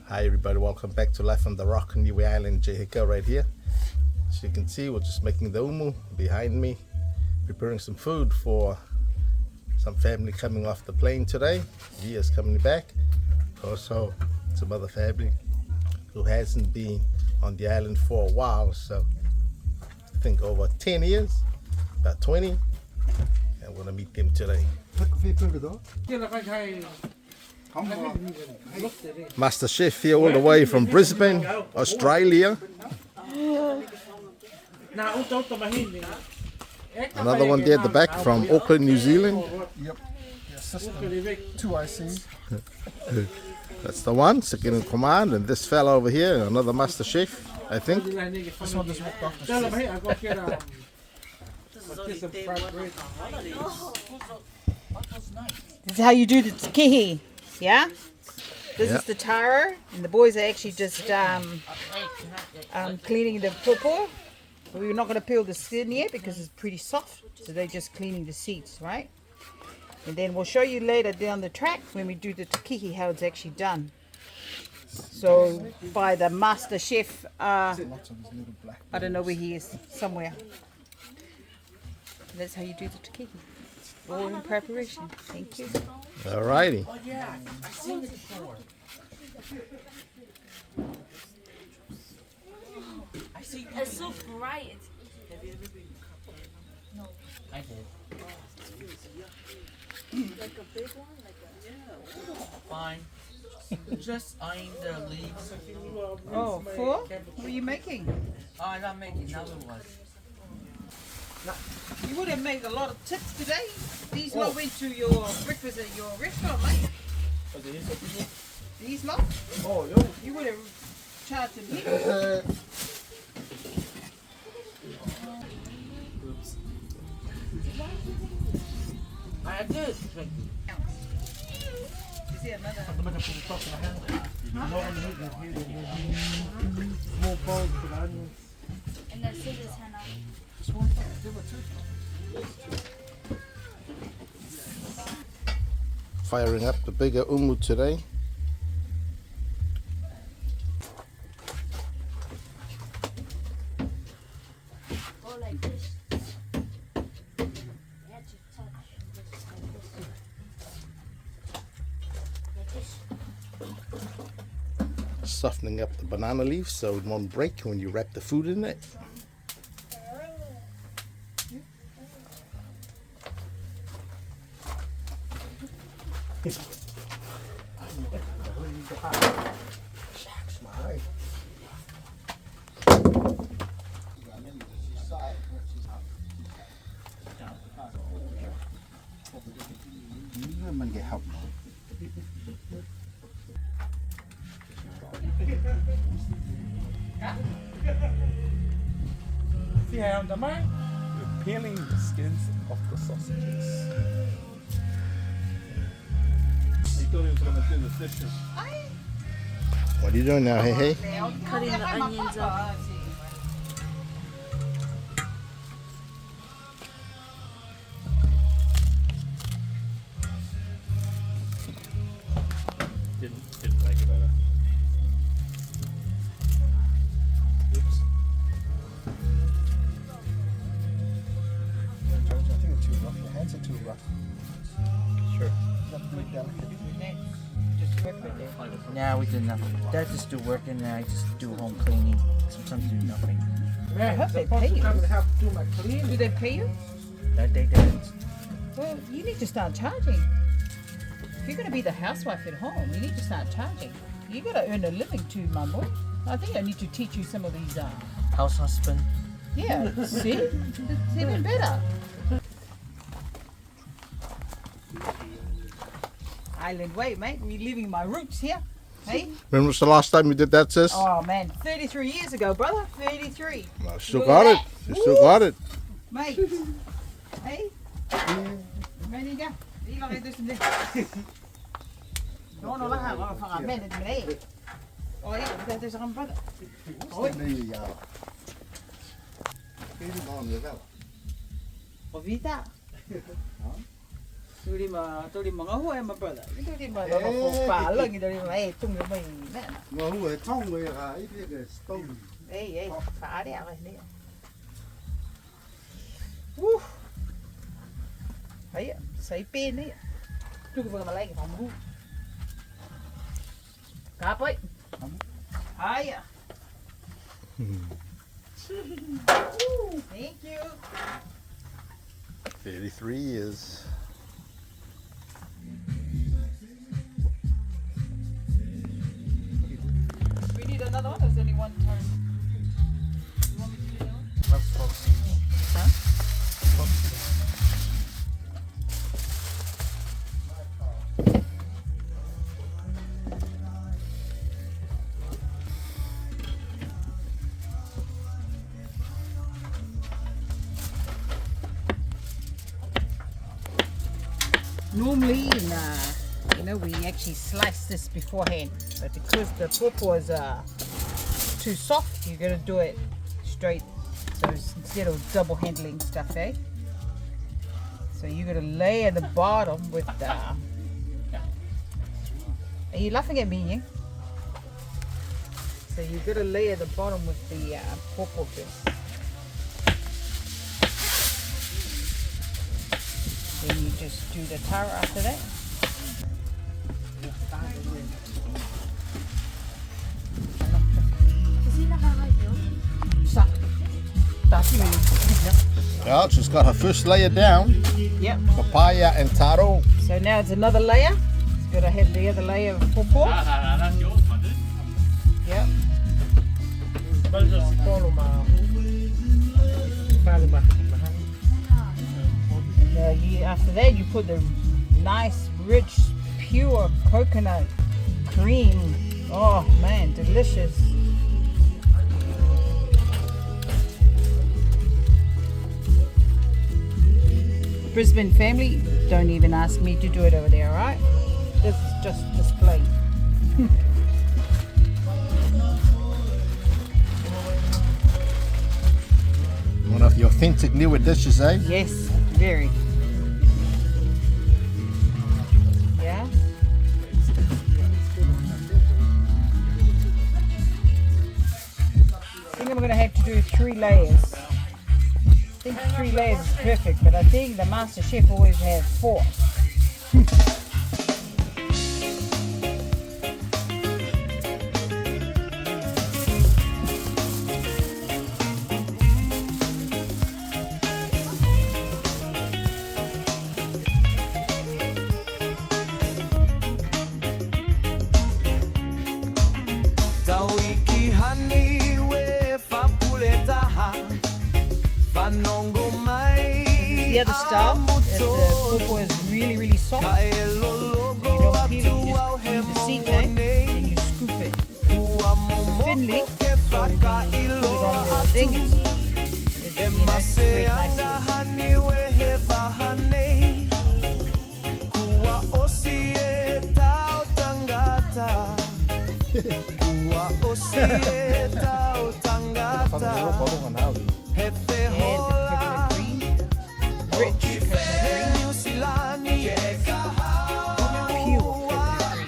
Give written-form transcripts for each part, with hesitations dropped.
Hi everybody, welcome back to Life on the Rock, Niue Island, Jehika right here. As you can see, we're just making the umu behind me, preparing some food for some family coming off the plane today. Via's coming back. Also, some other family who hasn't been on the island for a while, so I think over 10 years, about 20, and we're gonna meet them today. Master Chef here all the way from Brisbane, Australia. Another one there at the back from Auckland, New Zealand. Yep. Two ICs. That's the one, second in command, and this fella over here, another Master Chef, I think. This one just walked off the street. This is how you do the takihi, yeah? This Yeah. is the taro, and the boys are actually just cleaning the pawpaw. We're not going to peel the skin yet because it's pretty soft, so they're just cleaning the seeds, right? And then we'll show you later down the track when we do the takihi how it's actually done. So by the Master Chef, I don't know where he is, somewhere. That's how you do the takihi. All in preparation. Thank you. Alrighty. Oh yeah, I've seen it before. I see. It's so bright. I did. Like a big one? Fine. Just eyeing the leaves. Oh, four? What are you making? Oh, I'm not making another one. You would have made a lot of tips today. These lot went to your breakfast at your restaurant, mate. These lot? Oh, yo. You would have charged them here. I did. Is there another? Small bowls for the onions. And the scissors, Hannah. Just one. Give it two. Firing up the bigger umu today. Go like this. You have to touch this like this. Softening up the banana leaves so it won't break when you wrap the food in it. Man get help. See how the man? We're peeling the skins off the sausages. He thought he was going to do the dishes. What are you doing now, hey hey? Cutting the onions up. Didn't make it better. Oops. I think it's too rough. Your hands are too rough. Sure. Not really delicate. Nah, we did nothing. Dad just do work and I just do home cleaning. Sometimes do nothing. I hope they pay you. Do they pay you? That they did. Well, you need to start charging. If you're going to be the housewife at home, you need to start charging. You got to earn a living too, my boy. I think I need to teach you some of these. House husband. Yeah, see? It's even better. Island way, mate. Reliving my roots here. Hey? When was the last time you did that, sis? Oh, man. 33 years ago, brother. 33. Well, still got it. You still got it. Mate. Hey? Maniga. Ilang ito sila. No, lang ha. Pang-amen. Ito na eh. Oh, yeah. Ito sa kang brother. Oi. Och vita. Tôi đi mà ngấu em mà brother. Tôi đi mà nó một phá lần thì tôi đi mà tung được mình nè. Ngồi hú thông người ấy cái stone. Ê, phá đẹp rồi nè. Thấy sấy pin đấy. Chú vừa mà lấy cái phòng hú. Cáp ấy. Hay à. Thank you. 33 years. We need another one. There's only one turn. You want me to do that one? Huh? Normally, we actually slice this beforehand, but because the pawpaw is too soft, you're gonna do it straight. So instead of double handling stuff, eh? So you're gonna lay at the bottom with the. Are you laughing at me? Yeah? So you're gonna lay at the bottom with the pawpaw first. Then you just do the taro after that. Kasi nakakayo. Well, she's got her first layer down. Yep. Papaya and taro. So now it's another layer. It's got to have the other layer of pawpaw. That's yours, my dude. Yep. And after that, you put the nice, rich, pure coconut cream. Oh man, delicious. Brisbane family, don't even ask me to do it over there, alright? This is just display. One of the authentic newer dishes, eh? Yes, very. Yeah? I think I'm going to have to do 3 layers. I think 3 layers is perfect, but I think the master chef always has 4. The other style is the pawpaw is really, really soft. You don't peel it, you just leave the seed there and you scoop it thinly. So when you put it on the thing, it's very nicely. And the coconut cream, rich coconut cream, pure coconut cream.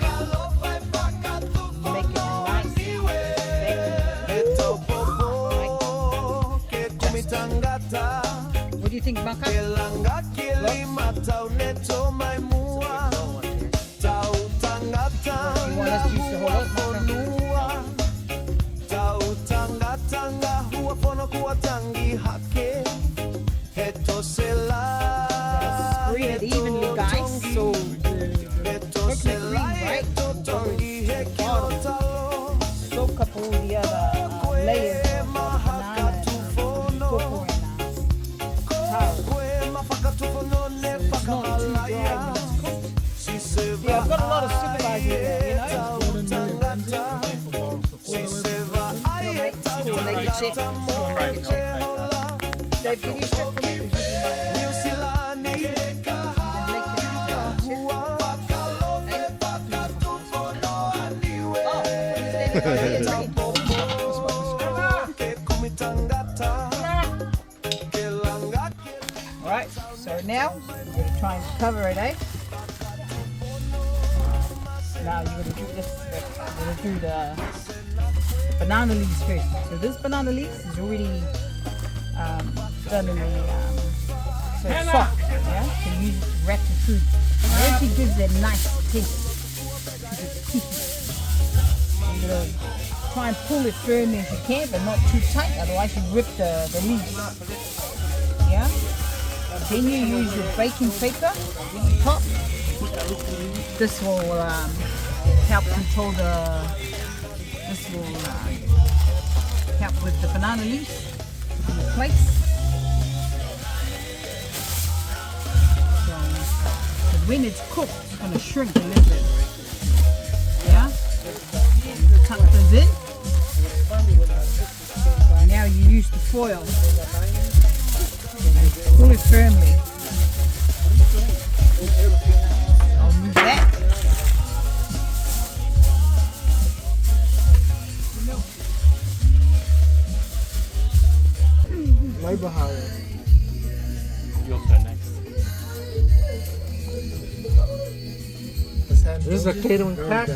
Make it nice, What do you think, Baka? You want us to use the whole lot, Spread it evenly, guys. So the coconut cream, right, goes to the bottom. Soak up all the other layers of banana and pawpaw and taro. So it's not too dry when it's cooked. Yeah, I've got a lot of supervisors here, you know. We'll make it check. Dave, can you check for me? Alright, so now. You're going to try and cover it, eh? Now you're going to do this. You're going to do the banana leaves first. So this banana leaves is already done in the so it's soft. Yeah, so you use it to wrap the food. It actually gives that nice taste to the tiki. You're going to try and pull it firmly as you can, but not too tight, otherwise you rip the leaves. Yeah. Then you use your baking paper on top. This will help control the. This will help with the banana leaves in the place. So when it's cooked, it's going to shrink a little bit. Yeah. Tuck those in. Now you use the foil. Pull it firmly. I'll move that. Your turn next. This is a catering pack.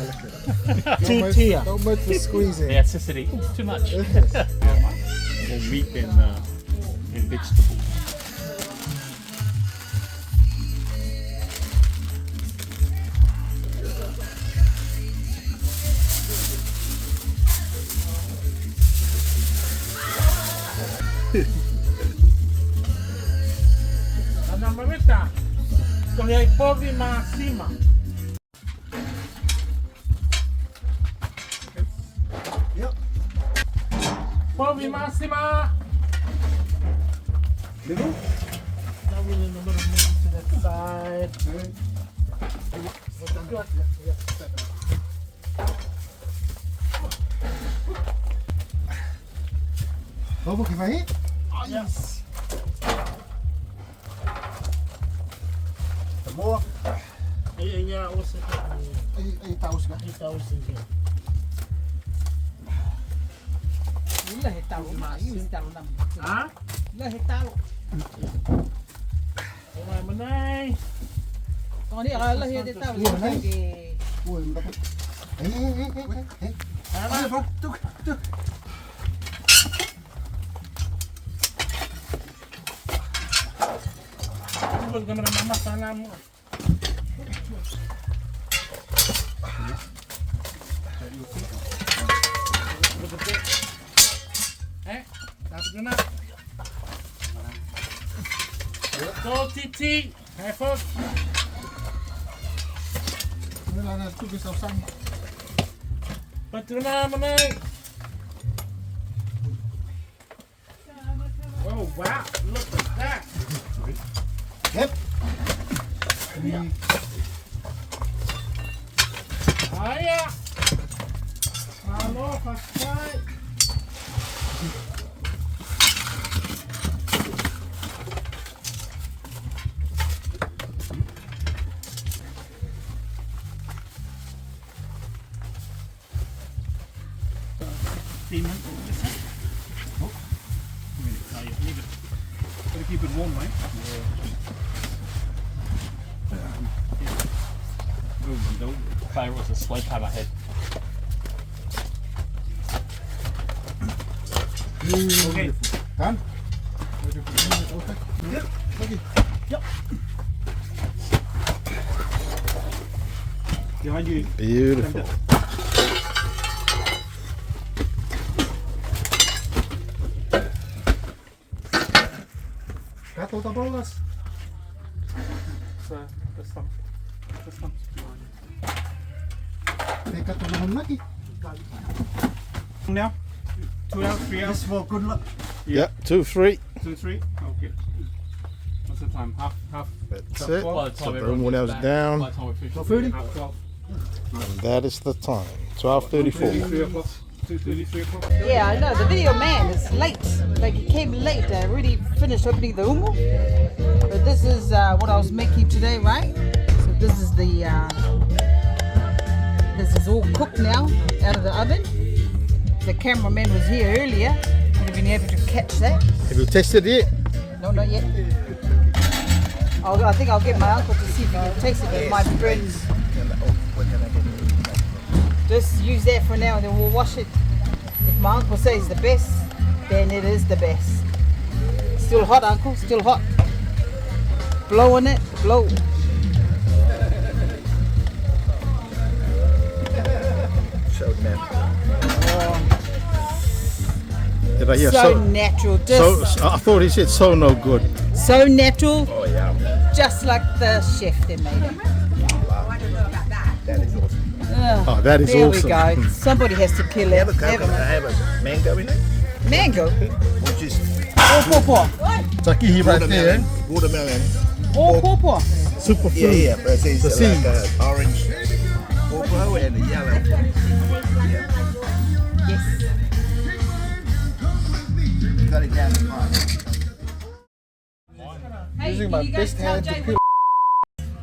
Two tier. Don't much for squeezing. Yeah, acidity. Ooh, too much. More meat and vegetables. Ana mamita. Con el povi máxima. Povi máxima. Little? Now we're in the little move to that side. Vamos que vai? Yes. Some more? Yeah, what's it? Ay, taos ka. 8,000 here. Huh? Alright, Manay. Ui, mà tao. Ê. Ay, vâng, tuk. Huwag ka naman mamasala mo. Tapos na. Go, Titi. Hey, folks. Wala na ito, gusto sang. Pati na, Manay. Oh, wow. Look at that. Yep. Hiya. Hello, Pascal. Demon. Oh. Leave it. Gotta keep it warm, right? No fire was a slight time ahead. Okay. Done? Yep. Behind you. Beautiful. Kato tabolas. So, this one. This one's behind you. Teka to naman lagi. Now? 2 hours, 3 hours? This for good luck. Yeah, 2, 3. 2, 3? Okay. What's the time? Half? That's Half it. 12? So boom, when I was down, By the time we finish, 12:30? half 12. and that is the time. 12:34. 3 o'clock. 2:30, 3 o'clock. Yeah, I know. The video man is late. Like he came late. I already finished opening the umu. But this is what I was making today, right? So this is the this is all cooked now out of the oven. The cameraman was here earlier. Would have been able to catch that. Have you tasted it? No, not yet. I think I'll get my uncle to see if he can taste it with my friends. Just use that for now and then we'll wash it. If my uncle says the best, then it is the best. Still hot, uncle, still hot. Blow on it, blow. So natural. Did I hear So natural, just I thought he said so no good. so natural, Oh yeah, just like the chef that made it. that is awesome. Oh, that is there awesome. we go. Somebody has to kill it. Have a coconut, have a mango in it, Mango. which is Paw. Takihi right there. watermelon. Paw. Super Yeah, fruit. yeah, but it's The like seeds. orange purple and the yellow. Yes. Cut it down to fine. Using my best hand to peel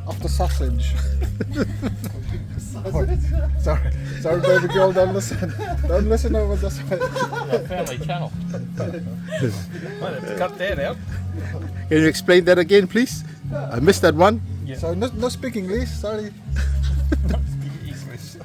off the sausage. Sorry, baby girl, don't listen. Don't listen over this way. Family channel. Might have to cut that out. Can you explain that again, please? I missed that one. So no speak English. Sorry. English.